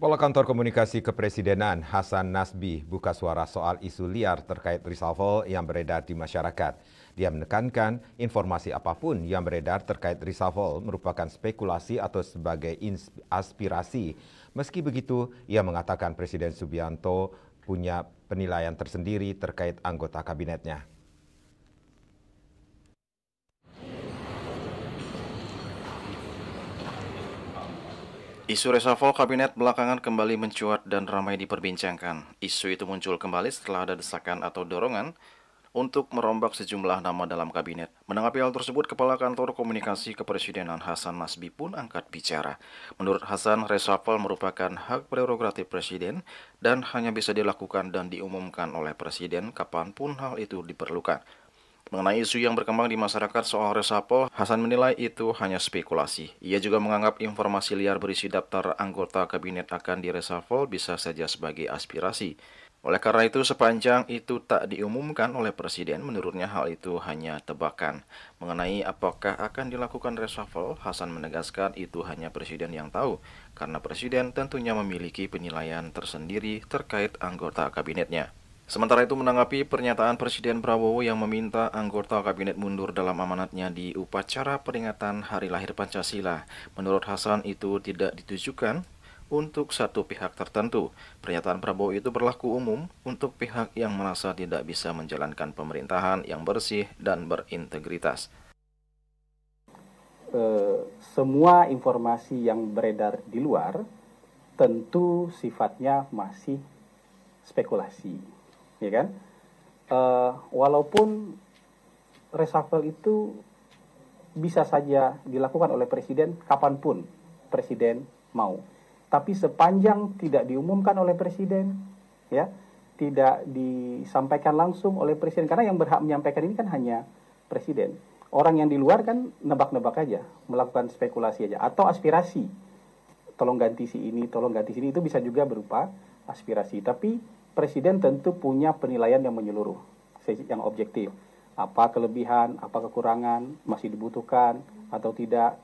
Kepala Kantor Komunikasi Kepresidenan Hasan Nasbi buka suara soal isu liar terkait reshuffle yang beredar di masyarakat. Dia menekankan informasi apapun yang beredar terkait reshuffle merupakan spekulasi atau sebagai aspirasi. Meski begitu, ia mengatakan Presiden Subianto punya penilaian tersendiri terkait anggota kabinetnya. Isu reshuffle kabinet belakangan kembali mencuat dan ramai diperbincangkan. Isu itu muncul kembali setelah ada desakan atau dorongan untuk merombak sejumlah nama dalam kabinet. Menanggapi hal tersebut, Kepala Kantor Komunikasi Kepresidenan Hasan Nasbi pun angkat bicara. Menurut Hasan, reshuffle merupakan hak prerogatif Presiden dan hanya bisa dilakukan dan diumumkan oleh Presiden kapanpun hal itu diperlukan. Mengenai isu yang berkembang di masyarakat soal reshuffle, Hasan menilai itu hanya spekulasi. Ia juga menganggap informasi liar berisi daftar anggota kabinet akan direshuffle bisa saja sebagai aspirasi. Oleh karena itu, sepanjang itu tak diumumkan oleh Presiden, menurutnya hal itu hanya tebakan. Mengenai apakah akan dilakukan reshuffle, Hasan menegaskan itu hanya Presiden yang tahu, karena Presiden tentunya memiliki penilaian tersendiri terkait anggota kabinetnya. Sementara itu, menanggapi pernyataan Presiden Prabowo yang meminta anggota kabinet mundur dalam amanatnya di upacara peringatan Hari Lahir Pancasila, menurut Hasan itu tidak ditujukan untuk satu pihak tertentu. Pernyataan Prabowo itu berlaku umum untuk pihak yang merasa tidak bisa menjalankan pemerintahan yang bersih dan berintegritas. Semua informasi yang beredar di luar tentu sifatnya masih spekulasi. Ya kan? Walaupun reshuffle itu bisa saja dilakukan oleh Presiden kapanpun Presiden mau. Tapi sepanjang tidak diumumkan oleh Presiden, ya, tidak disampaikan langsung oleh Presiden, karena yang berhak menyampaikan ini kan hanya Presiden. Orang yang di luar kan nebak-nebak aja, melakukan spekulasi aja, atau aspirasi. Tolong ganti si ini, tolong ganti sini, itu bisa juga berupa aspirasi. Tapi Presiden tentu punya penilaian yang menyeluruh, yang objektif. Apa kelebihan, apa kekurangan, masih dibutuhkan atau tidak,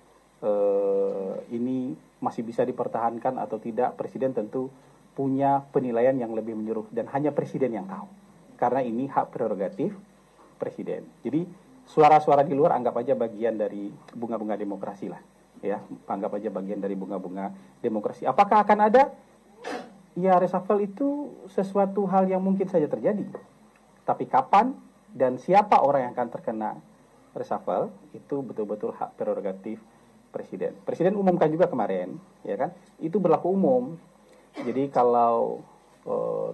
ini masih bisa dipertahankan atau tidak. Presiden tentu punya penilaian yang lebih menyeluruh dan hanya Presiden yang tahu. Karena ini hak prerogatif Presiden. Jadi suara-suara di luar anggap aja bagian dari bunga-bunga demokrasi lah. Ya, anggap aja bagian dari bunga-bunga demokrasi. Apakah akan ada? Ya, reshuffle itu sesuatu hal yang mungkin saja terjadi. Tapi kapan dan siapa orang yang akan terkena reshuffle itu betul-betul hak prerogatif Presiden. Presiden umumkan juga kemarin, ya kan? Itu berlaku umum. Jadi kalau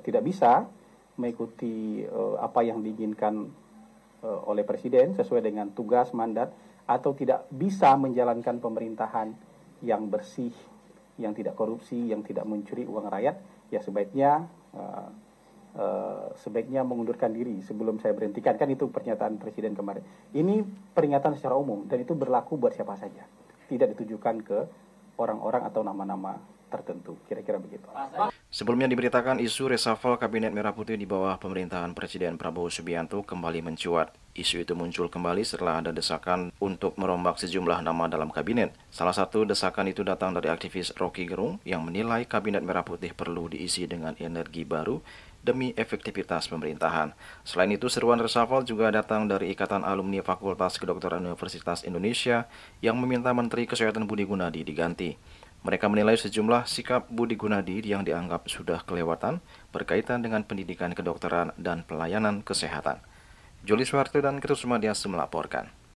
tidak bisa mengikuti apa yang diinginkan oleh Presiden sesuai dengan tugas, mandat, atau tidak bisa menjalankan pemerintahan yang bersih, yang tidak korupsi, yang tidak mencuri uang rakyat, ya sebaiknya mengundurkan diri sebelum saya berhentikan. Kan itu pernyataan Presiden kemarin. Ini peringatan secara umum dan itu berlaku buat siapa saja. Tidak ditujukan ke orang-orang atau nama-nama tertentu. Kira-kira begitu. Sebelumnya diberitakan isu reshuffle Kabinet Merah Putih di bawah pemerintahan Presiden Prabowo Subianto kembali mencuat. Isu itu muncul kembali setelah ada desakan untuk merombak sejumlah nama dalam kabinet. Salah satu desakan itu datang dari aktivis Rocky Gerung yang menilai Kabinet Merah Putih perlu diisi dengan energi baru demi efektivitas pemerintahan. Selain itu, seruan reshuffle juga datang dari Ikatan Alumni Fakultas Kedokteran Universitas Indonesia yang meminta Menteri Kesehatan Budi Gunadi diganti. Mereka menilai sejumlah sikap Budi Gunadi yang dianggap sudah kelewatan berkaitan dengan pendidikan kedokteran dan pelayanan kesehatan. Juli Suharto dan Ketua Sumadias melaporkan.